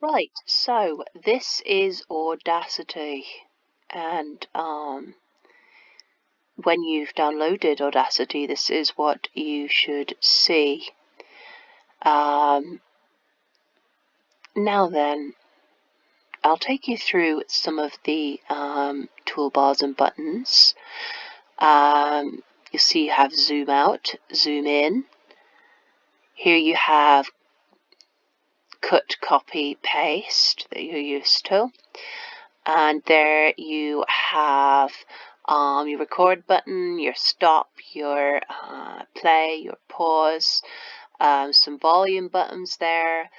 Right, so this is Audacity, and when you've downloaded Audacity, this is what you should see. Now then, I'll take you through some of the toolbars and buttons. You'll see you have zoom out, zoom in. Here you have cut, copy, paste that you're used to. And there you have your record button, your stop, your play, your pause, some volume buttons there.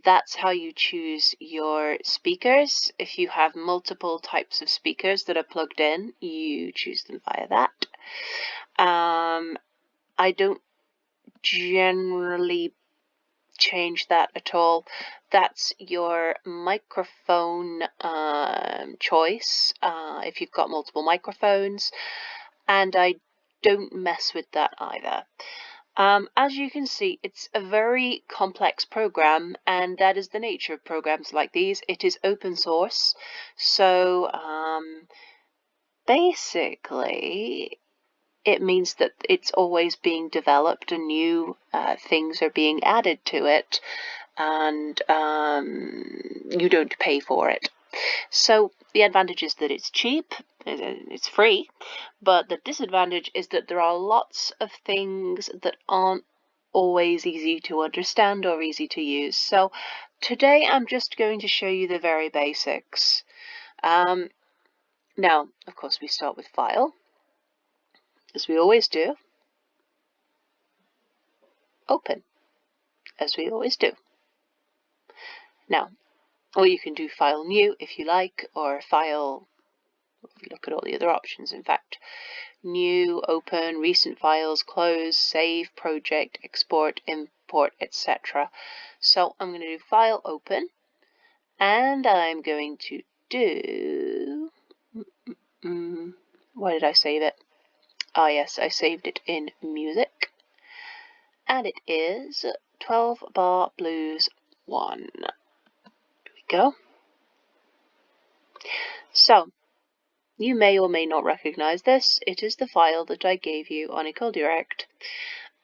That's how you choose your speakers. If you have multiple types of speakers that are plugged in, you choose them via that. I don't generally change that at all. That's your microphone choice if you've got multiple microphones, and I don't mess with that either. As you can see, it's a very complex program, and that is the nature of programs like these. It is open source, so basically it means that it's always being developed and new things are being added to it, and you don't pay for it. So the advantage is that it's cheap, it's free, but the disadvantage is that there are lots of things that aren't always easy to understand or easy to use. So today I'm just going to show you the very basics. Now, of course, we start with File, as we always do. Open, as we always do. Now, or you can do File New if you like, or File, look at all the other options, in fact. New, Open, Recent Files, Close, Save, Project, Export, Import, etc. So I'm going to do File, Open, and I'm going to do... where did I save it? Ah, yes, I saved it in Music, and it is 12 Bar Blues 1. Here we go. So, you may or may not recognize this. It is the file that I gave you on Equal Direct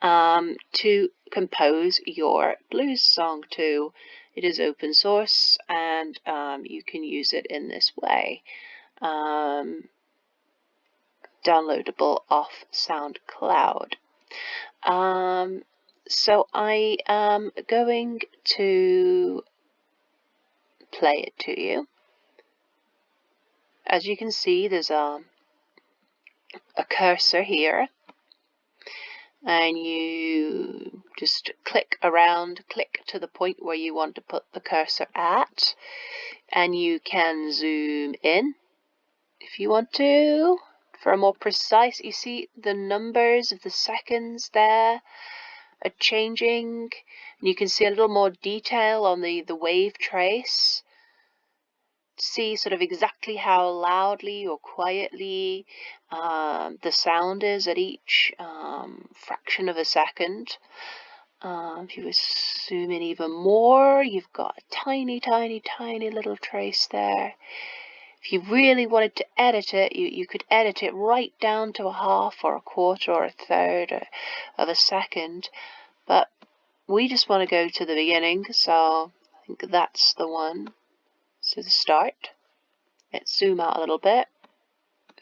to compose your blues song to. It is open source, and you can use it in this way. Downloadable off SoundCloud. So I am going to play it to you. As you can see, there's a cursor here, and you just click around, click to the point where you want to put the cursor at, and you can zoom in if you want to for a more precise. You see the numbers of the seconds there are changing, and you can see a little more detail on the wave trace. See sort of exactly how loudly or quietly the sound is at each fraction of a second. If you zoom in even more, you've got a tiny, tiny, tiny little trace there. If you really wanted to edit it, you could edit it right down to a half or a quarter or a third of a second. But we just want to go to the beginning, so I think that's the one. So the start. Let's zoom out a little bit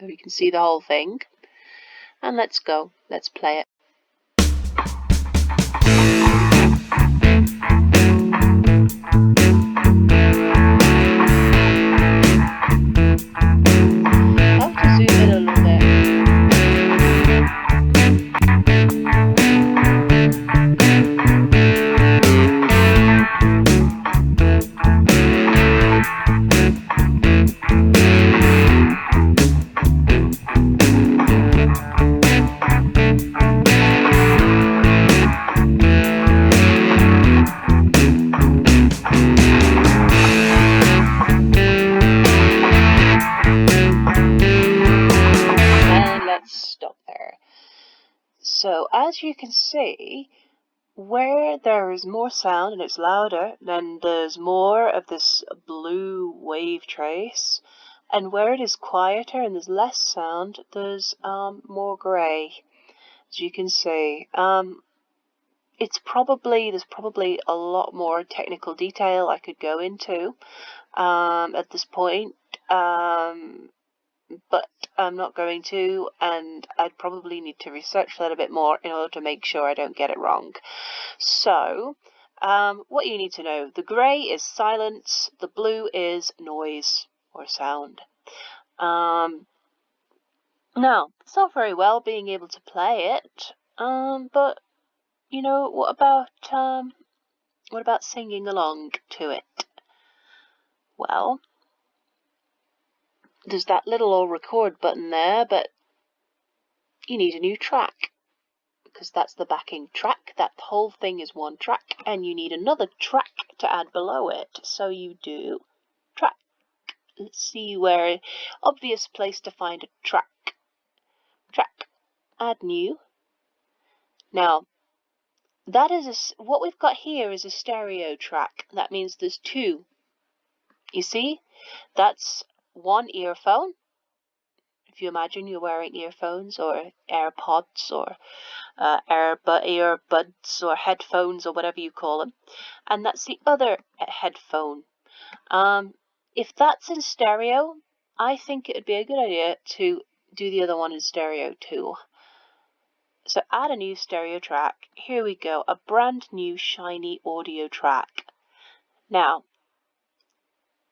so we can see the whole thing. And let's go. Let's play it. I'll have to zoom in a little bit. Stop there. So as you can see, where there's more sound and it's louder, then there's more of this blue wave trace, and where it is quieter and there's less sound, there's more grey, as you can see. There's probably a lot more technical detail I could go into at this point, but I'm not going to, and I'd probably need to research a little bit more in order to make sure I don't get it wrong. So, what you need to know: the grey is silence, the blue is noise or sound. Now, it's all very well being able to play it, but you know, what about singing along to it? Well, there's that little old record button there, but you need a new track, because that's the backing track. That whole thing is one track, and you need another track to add below it. So you do track. Let's see where obvious place to find a track. Track. Add new. Now, that is what we've got here is a stereo track. That means there's two. You see? That's one earphone. If you imagine you're wearing earphones or AirPods or earbuds or headphones or whatever you call them, and that's the other headphone. If that's in stereo, I think it would be a good idea to do the other one in stereo too. So add a new stereo track. Here we go, a brand new shiny audio track. Now,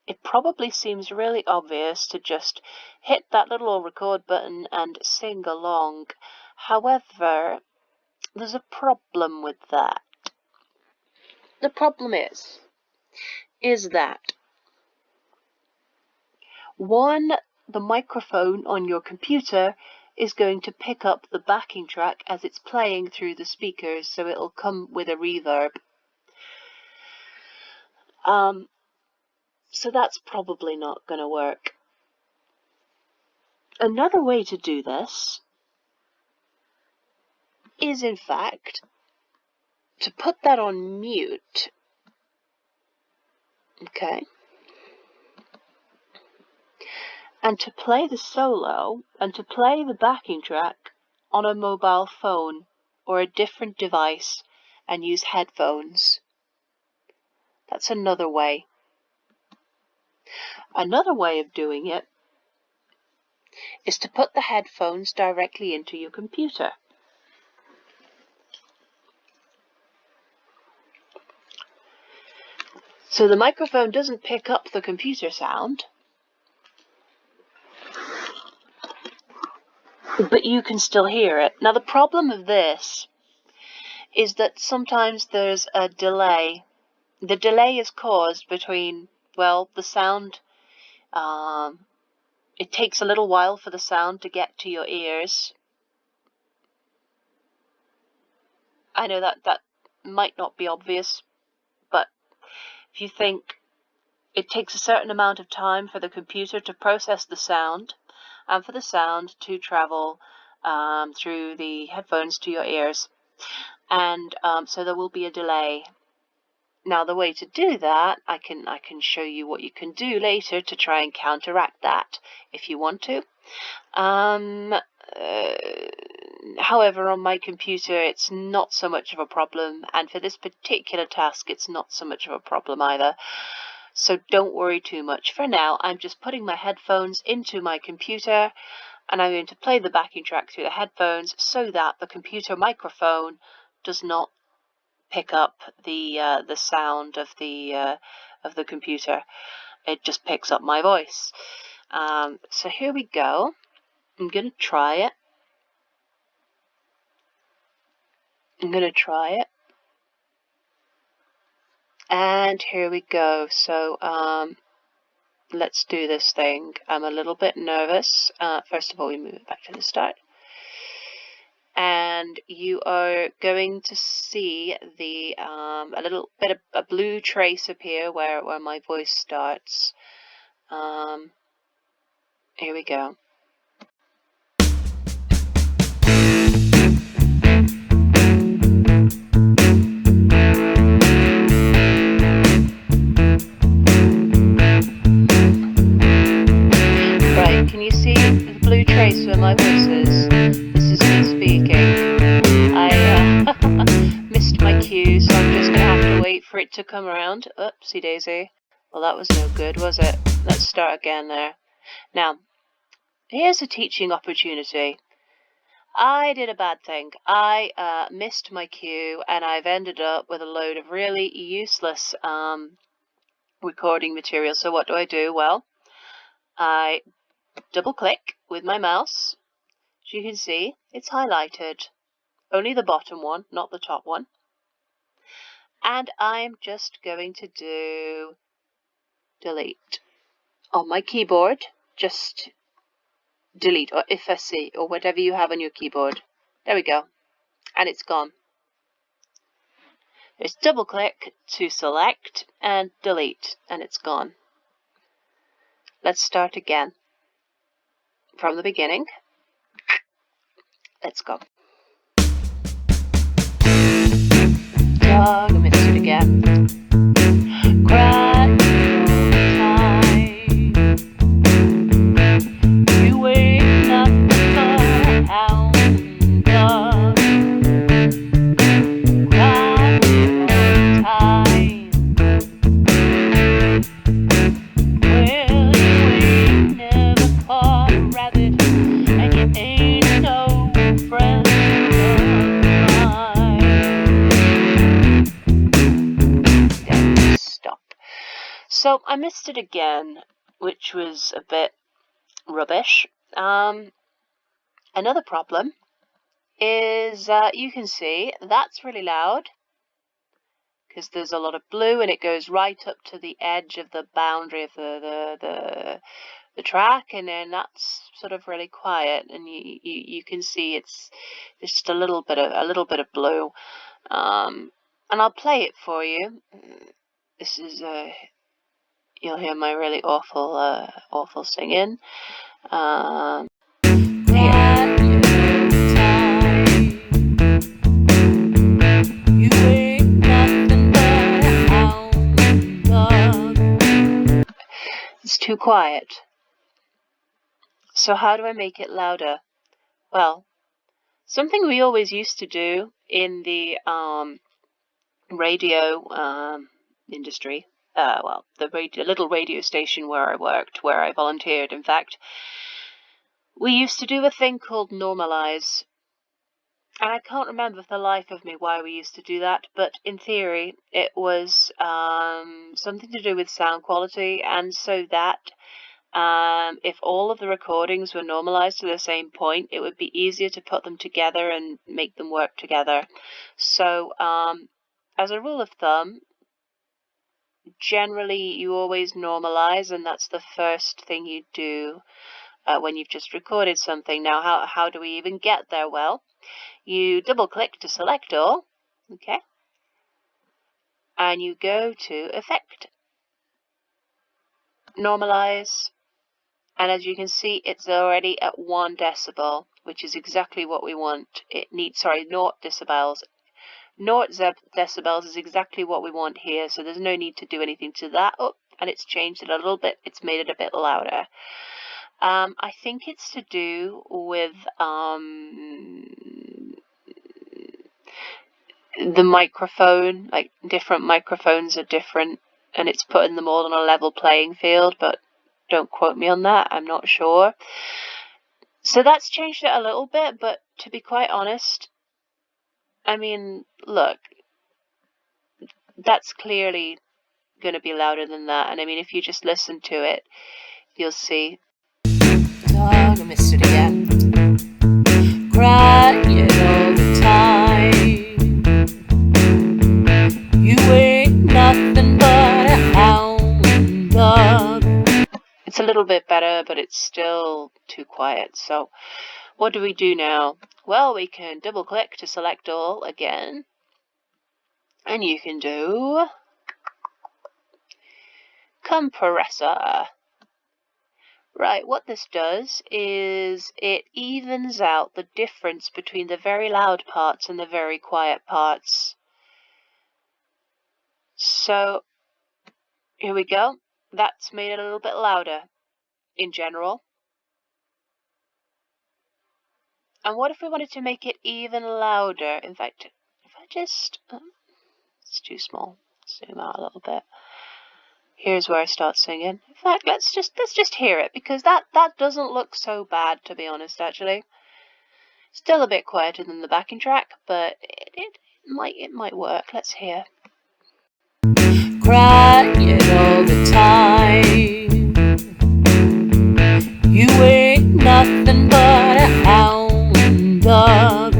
it probably seems really obvious to just hit that little record button and sing along. However, there's a problem with that. The problem is that the microphone on your computer is going to pick up the backing track as it's playing through the speakers, so it'll come with a reverb. So that's probably not going to work. Another way to do this is, in fact, to put that on mute. Okay. And to play the solo and to play the backing track on a mobile phone or a different device and use headphones. That's another way. Another way of doing it is to put the headphones directly into your computer. So the microphone doesn't pick up the computer sound, but you can still hear it. Now, the problem of this is that sometimes there's a delay. The delay is caused between, well, the sound, it takes a little while for the sound to get to your ears. I know that might not be obvious, but if you think it takes a certain amount of time for the computer to process the sound and for the sound to travel through the headphones to your ears, and so there will be a delay. Now, the way to do that, I can show you what you can do later to try and counteract that if you want to. However, on my computer, it's not so much of a problem, and for this particular task, it's not so much of a problem either. So don't worry too much. For now, I'm just putting my headphones into my computer, and I'm going to play the backing track through the headphones so that the computer microphone does not pick up the sound of the computer. It just picks up my voice. So here we go. I'm going to try it. And here we go. So let's do this thing. I'm a little bit nervous. First of all, we move it back to the start. And you are going to see a little bit of a blue trace appear where my voice starts. Here we go. so I'm just going to have to wait for it to come around. Oopsie daisy. Well, that was no good, was it? Let's start again there. Now, here's a teaching opportunity. I did a bad thing. I missed my cue, and I've ended up with a load of really useless recording material. So what do? Well, I double-click with my mouse. As you can see, it's highlighted. Only the bottom one, not the top one. And I'm just going to do delete. On my keyboard, just delete, or effacer, or whatever you have on your keyboard. There we go. And it's gone. Just double click to select and delete, and it's gone. Let's start again from the beginning. Let's go. Dog, I missed it again. Cry all the time. You ain't nothing but a hound dog. Cry all the time. Well, you ain't never caught a rabbit, and you ain't no friend of mine. Then stop. So I missed it again, which was a bit rubbish. Another problem is you can see that's really loud because there's a lot of blue, and it goes right up to the edge of the boundary of the track, and then that's sort of really quiet, and you can see it's just a little bit of blue. And I'll play it for you. This is you'll hear my really awful singing. It's too quiet. So how do I make it louder? Well, something we always used to do in the radio industry, the little radio station where I worked, where I volunteered, in fact, we used to do a thing called normalize. And I can't remember for the life of me why we used to do that, but in theory it was something to do with sound quality, and so that if all of the recordings were normalized to the same point, it would be easier to put them together and make them work together. So as a rule of thumb, generally you always normalize, and that's the first thing you do when you've just recorded something. Now, how do we even get there? Well, you double click to select all, okay, and you go to Effect, Normalize, and as you can see, it's already at 1 decibel, which is exactly what we want. It needs, 0 decibels. 0 decibels is exactly what we want here, so there's no need to do anything to that. Oh, and it's changed it a little bit. It's made it a bit louder. I think it's to do with the microphone. Like, different microphones are different, and it's putting them all on a level playing field, but don't quote me on that, I'm not sure. So that's changed it a little bit, but to be quite honest, I mean, look, that's clearly going to be louder than that, and I mean, if you just listen to it, you'll see. Dog, I missed it again. Crying all the time. You ain't nothing but a hound dog. It's a little bit better, but it's still too quiet. So what do we do now? Well, we can double click to select all again, and you can do compressor. Right, what this does is it evens out the difference between the very loud parts and the very quiet parts. So here we go. That's made it a little bit louder in general. And what if we wanted to make it even louder? In fact, if I just too small. Zoom out a little bit. Here's where I start singing. In fact, let's just hear it, because that doesn't look so bad, to be honest, actually. Still a bit quieter than the backing track, but it might work. Let's hear. Crying all the time. You ain't nothing but a hound dog.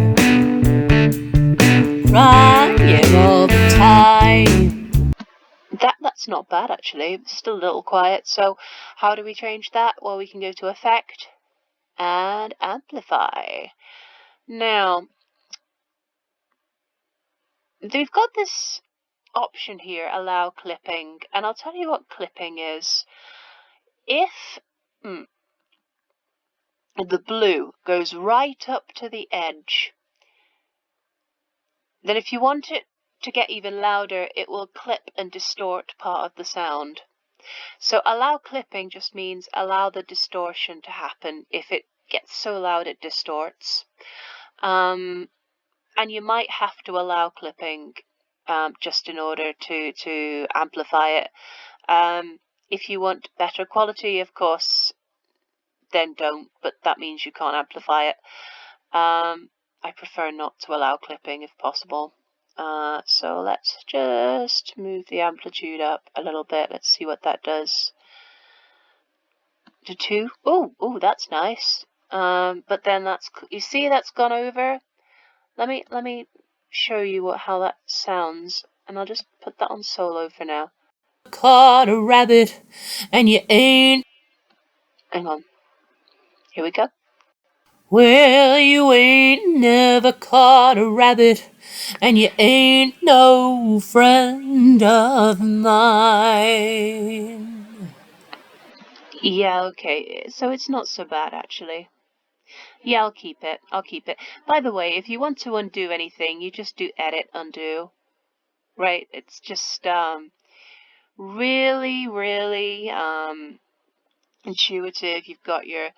Crying all the time. That's not bad, actually. It's still a little quiet. So how do we change that? Well, we can go to Effect and Amplify. Now, we've got this option here, Allow Clipping, and I'll tell you what clipping is. If the blue goes right up to the edge, then if you want it to get even louder, it will clip and distort part of the sound. So allow clipping just means allow the distortion to happen. If it gets so loud it distorts. And you might have to allow clipping just in order to amplify it. If you want better quality, of course, then don't, but that means you can't amplify it. I prefer not to allow clipping if possible. So let's just move the amplitude up a little bit. Let's see what that does. To 2. Oh, that's nice. But then you see that's gone over. Let me show you how that sounds, and I'll just put that on solo for now. Caught a rabbit, and you ain't. Hang on. Here we go. Well, you ain't never caught a rabbit, and you ain't no friend of mine. Yeah, okay, so it's not so bad, actually. Yeah, I'll keep it. By the way, if you want to undo anything, you just do Edit, Undo. Right? It's just, really, really, intuitive. You've got your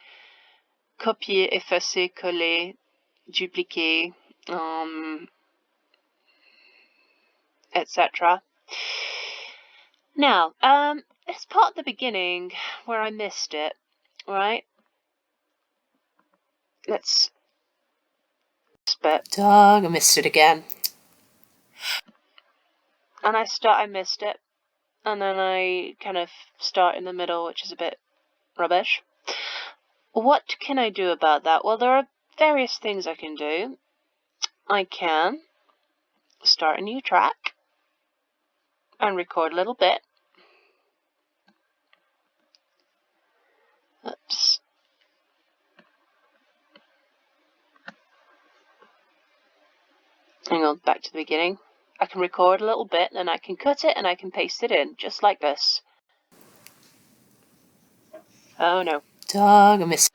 copier, effacer, coller, dupliquer, etc. Now, let's part at the beginning where I missed it, right? Let's spit. Dog, I missed it again. And I missed it, and then I kind of start in the middle, which is a bit rubbish. What can I do about that? Well, there are various things I can do. I can start a new track and record a little bit. Oops. Hang on, back to the beginning. I can record a little bit, and I can cut it, and I can paste it in, just like this. Oh no. Dog, I missed.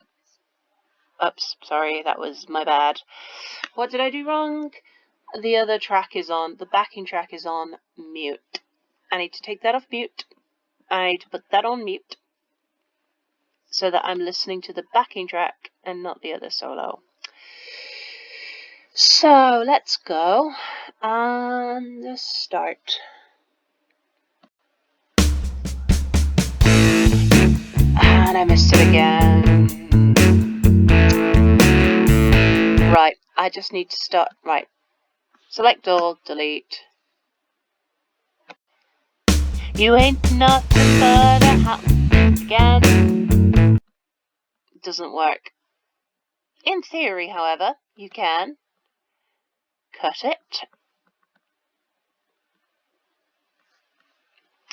Oops, sorry, that was my bad. What did I do wrong? The other track is on, the backing track is on mute. I need to take that off mute. I need to put that on mute so that I'm listening to the backing track and not the other solo. So let's go and start. And I missed it again. Right, I just need to start. Right, select all, delete. You ain't nothing but a hound again. It doesn't work. In theory, however, you can cut it,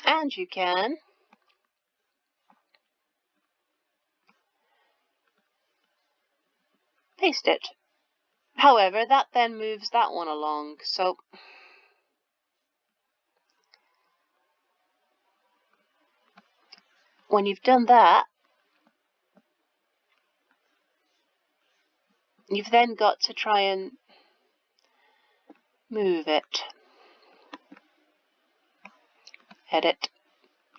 and you can paste it. However, that then moves that one along, so when you've done that, you've then got to try and move it. Edit,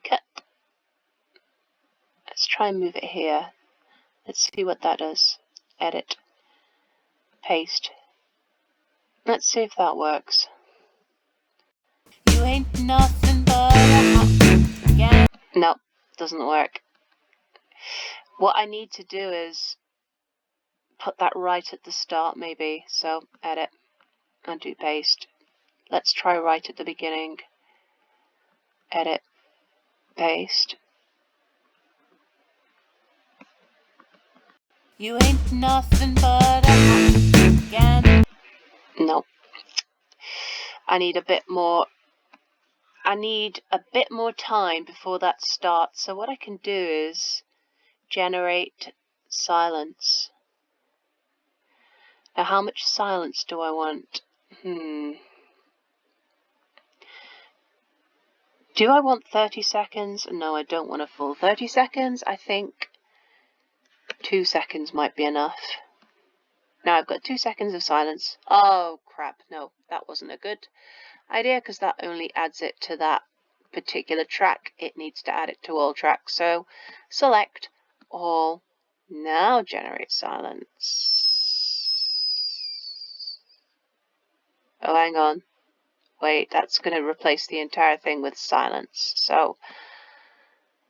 cut. Let's try and move it here. Let's see what that does. Edit, paste. Let's see if that works. You ain't nothing but a yeah. No, doesn't work. What I need to do is put that right at the start, maybe. So edit, undo, paste. Let's try right at the beginning. Edit, paste. You ain't nothing but a again. No. I need a bit more time before that starts. So what I can do is generate silence. Now, how much silence do I want? Do I want 30 seconds? No, I don't want a full 30 seconds. I think 2 seconds might be enough. Now I've got 2 seconds of silence. Oh, crap. No, that wasn't a good idea because that only adds it to that particular track. It needs to add it to all tracks. So select all. Now generate silence. Oh, hang on. Wait, that's going to replace the entire thing with silence. So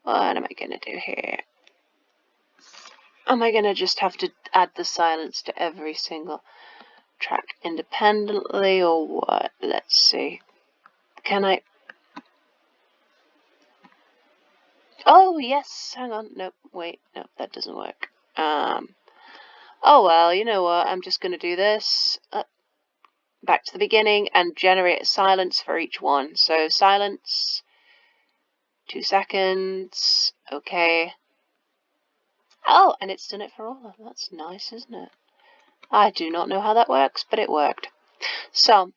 what am I going to do here? Am I going to just have to add the silence to every single track independently or what? Let's see. Can I? Oh, yes. Hang on. Nope. Wait. Nope. That doesn't work. Oh, well, you know what? I'm just going to do this. Back to the beginning and generate a silence for each one. So silence, 2 seconds. Okay. Oh, and it's done it for all of them. That's nice, isn't it? I do not know how that works, but it worked. So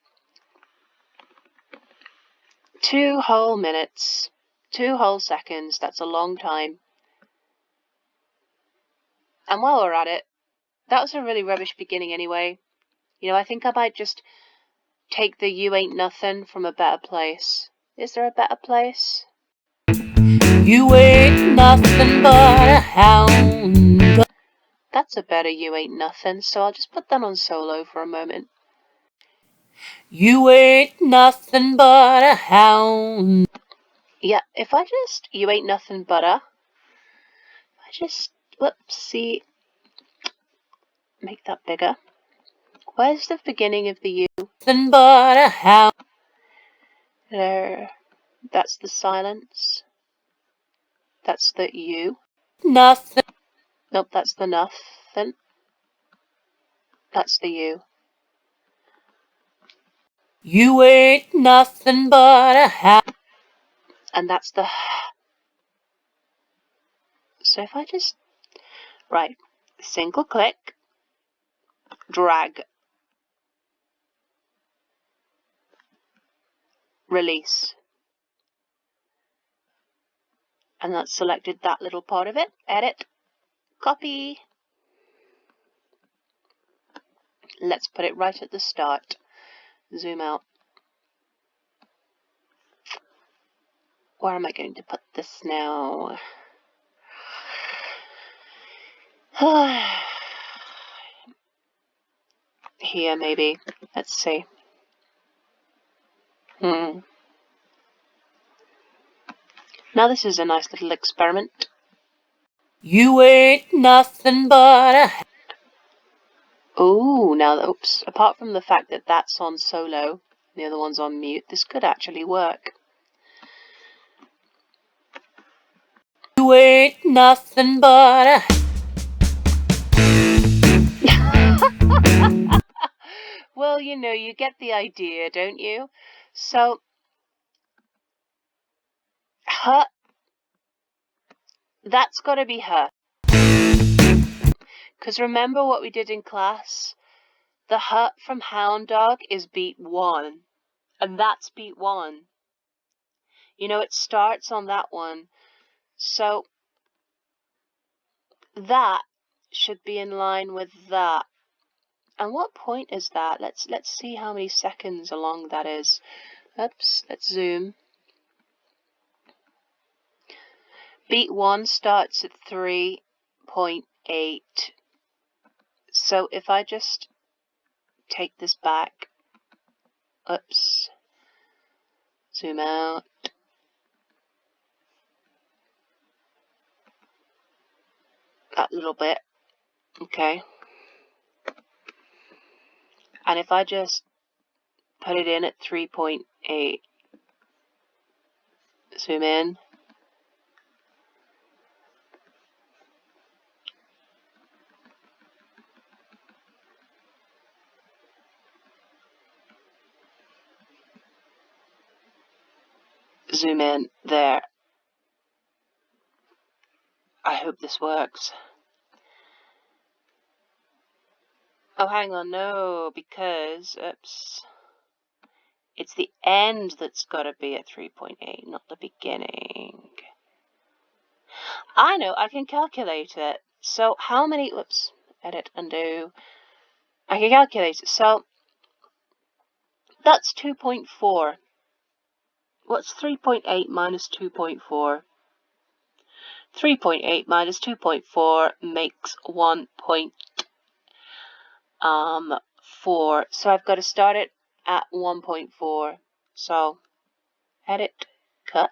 2 whole minutes, 2 whole seconds. That's a long time. And while we're at it, that was a really rubbish beginning anyway. You know, I think I might just take the you ain't nothing from a better place. Is there a better place? You ain't nothing but a hound. That's a better you ain't nothing, so I'll just put that on solo for a moment. You ain't nothing but a hound. Yeah, if I just, you ain't nothing but a, I just, whoopsie, make that bigger. Where's the beginning of the you? Nothing but a hound. There, that's the silence. That's the you. Nothing. Nope, that's the nothing. That's the you. You ain't nothing but a hound. And that's the. So if I just, right, single click, drag, release. And that's selected that little part of it. Edit, copy. Let's put it right at the start. Zoom out. Where am I going to put this now? Here, maybe. Let's see. Now this is a nice little experiment. You ain't nothing but a... Oh, now, oops. Apart from the fact that that's on solo, the other one's on mute, this could actually work. You ain't nothing but a... Well, you know, you get the idea, don't you? So, her, that's got to be her. Because remember what we did in class? The hut from Hound Dog is beat 1. And that's beat 1. You know, it starts on that one. So, that should be in line with that. And what point is that? Let's see how many seconds along that is. Oops, let's zoom. Beat 1 starts at 3.8. So if I just take this back, oops, zoom out. That little bit. Okay. And if I just put it in at 3.8, zoom in. Zoom in there. I hope this works. Oh, hang on, no, because, oops. It's the end that's got to be at 3.8, not the beginning. I know, I can calculate it. So how many, whoops, edit, undo. I can calculate it. So that's 2.4. What's 3.8 minus 2.4? 3.8 minus 2.4 makes 1.4. So I've got to start it at 1.4. So edit, cut.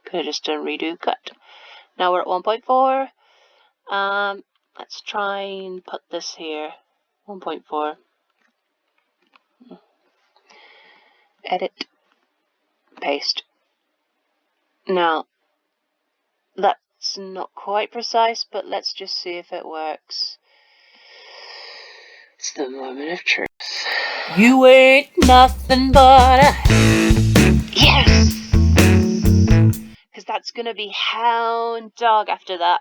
Could have just done redo, cut. Now we're at 1.4. Let's try and put this here. 1.4. Edit, paste. Now, that's not quite precise, but let's just see if it works. It's the moment of truth. You ain't nothing but a... Yes! Because that's going to be hound dog after that.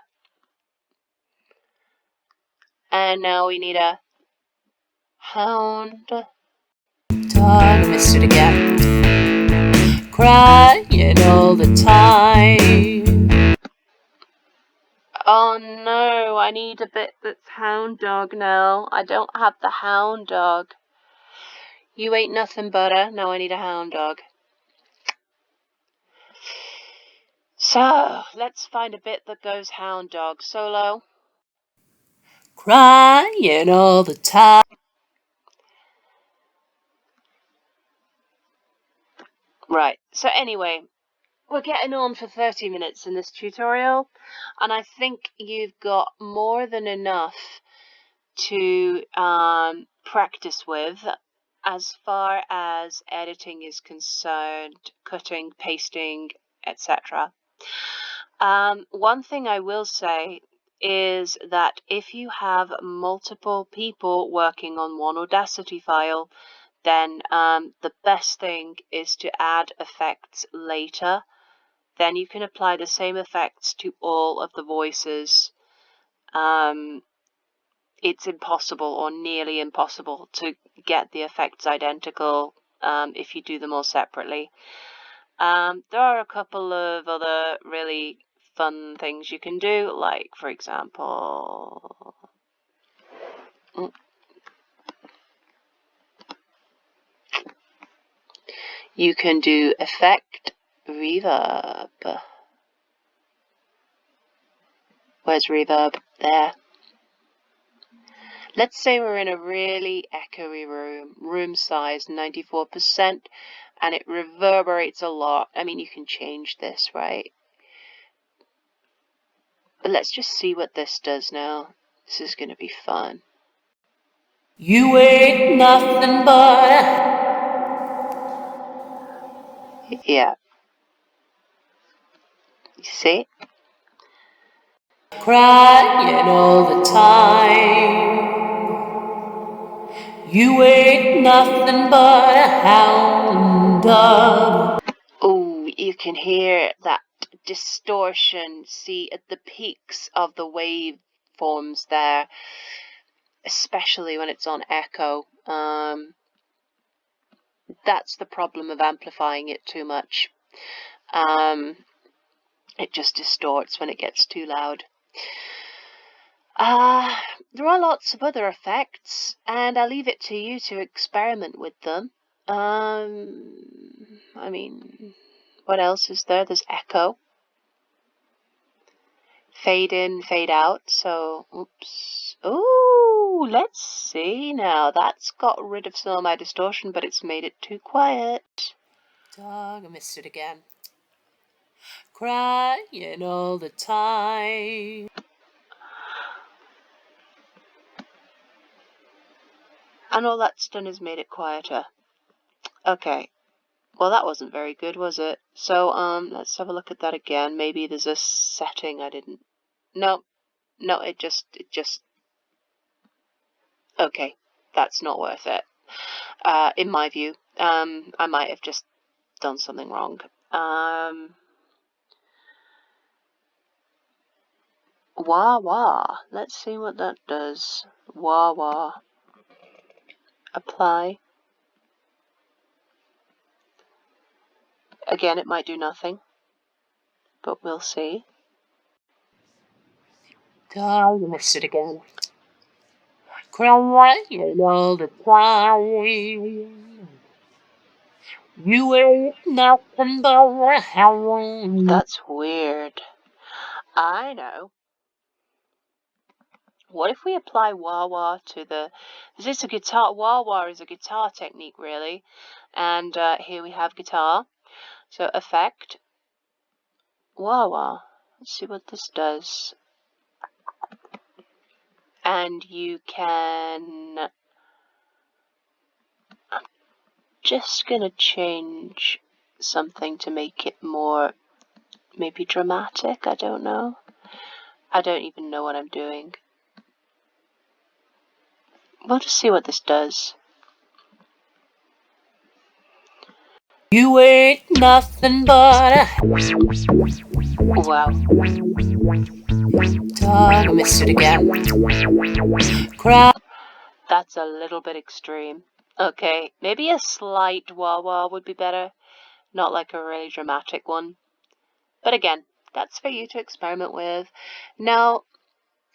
And now we need a hound dog. I missed it again. Crying all the time. Oh no, I need a bit that's hound dog now. I don't have the hound dog. You ain't nothing but a... Now I need a hound dog. So, let's find a bit that goes hound dog. Solo. Crying all the time. Right, so anyway, we're getting on for 30 minutes in this tutorial, and I think you've got more than enough to practice with as far as editing is concerned, cutting, pasting, etc. One thing I will say is that if you have multiple people working on one Audacity file, then the best thing is to add effects later. Then you can apply the same effects to all of the voices. It's impossible or nearly impossible to get the effects identical if you do them all separately. There are a couple of other really fun things you can do, like, for example, you can do effect reverb. Where's reverb? There. Let's say we're in a really echoey room size 94%, and it reverberates a lot. I mean, you can change this, right? But let's just see what this does now. This is going to be fun. You ain't nothing but... Yeah. You see? Crying all the time. You ain't nothing but a hound dog. Oh, you can hear that distortion, see, at the peaks of the waveforms there, especially when it's on echo. That's the problem of amplifying it too much. It just distorts when it gets too loud. There are lots of other effects, and I'll leave it to you to experiment with them. I mean, what else is there? There's echo. Fade in, fade out. So, oops. Oh, let's see now. That's got rid of some of my distortion, but it's made it too quiet. Dog, I missed it again. Crying all the time. And all that's done is made it quieter. Okay. Well, that wasn't very good, was it? So, let's have a look at that again. Maybe there's a setting I didn't... No, it just... Okay, that's not worth it. In my view. I might have just done something wrong. Wah wah. Let's see what that does. Wah wah. Apply. Again, it might do nothing, but we'll see. Oh, you missed it again. Crying all the time. You ain't nothing but a hound. That's weird. I know. What if we apply wah wah to the... Is this a guitar? Wah wah is a guitar technique, really. And here we have guitar. So effect. Wah wah. Let's see what this does. And you can... I'm just going to change something to make it more maybe dramatic. I don't know. I don't even know what I'm doing. We'll just see what this does. You ain't nothing but a... Wow. Dog, I missed it again. Cry. That's a little bit extreme. Okay, maybe a slight wah-wah would be better. Not like a really dramatic one. But again, that's for you to experiment with. Now,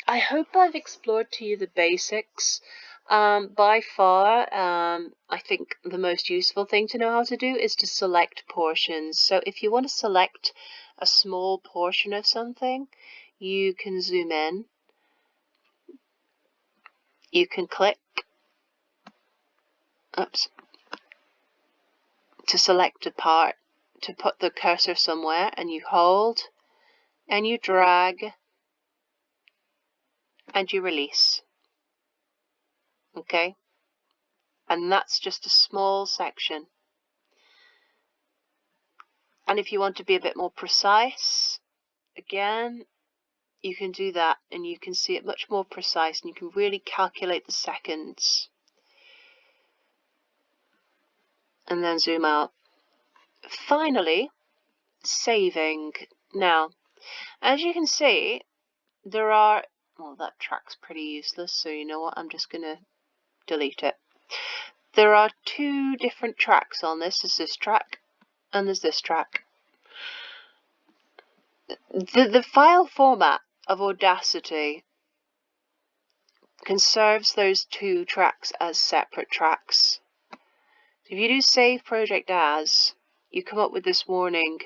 I hope I've explored to you the basics. By far, I think the most useful thing to know how to do is to select portions. So if you want to select a small portion of something, you can zoom in. You can click to select a part, to put the cursor somewhere, and you hold, and you drag, and you release. Okay? And that's just a small section. And if you want to be a bit more precise, again, you can do that, and you can see it much more precise, and you can really calculate the seconds. And then zoom out. Finally, saving. Now, as you can see, there are... Well, that track's pretty useless, so you know what? I'm just going to delete it. There are two different tracks on this. There's this track, and there's this track. The file format of Audacity conserves those two tracks as separate tracks. If you do save project as, you come up with this warning.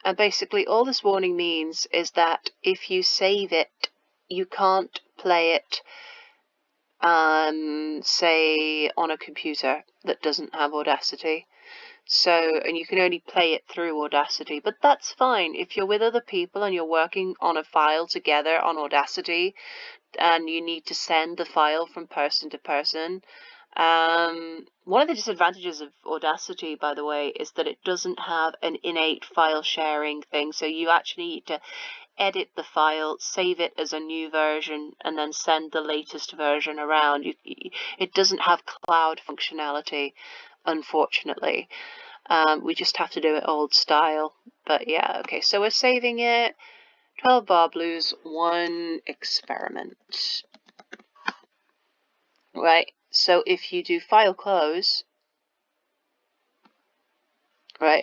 And basically all this warning means is that if you save it, you can't play it, say, on a computer that doesn't have Audacity. So, and you can only play it through Audacity, but that's fine. If you're with other people and you're working on a file together on Audacity, and you need to send the file from person to person. One of the disadvantages of Audacity, by the way, is that it doesn't have an innate file sharing thing. So you actually need to edit the file, save it as a new version, and then send the latest version around. It doesn't have cloud functionality, unfortunately. We just have to do it old style. But yeah, okay, so we're saving it. 12 Bar Blues, 1 experiment. Right, so if you do file close, right,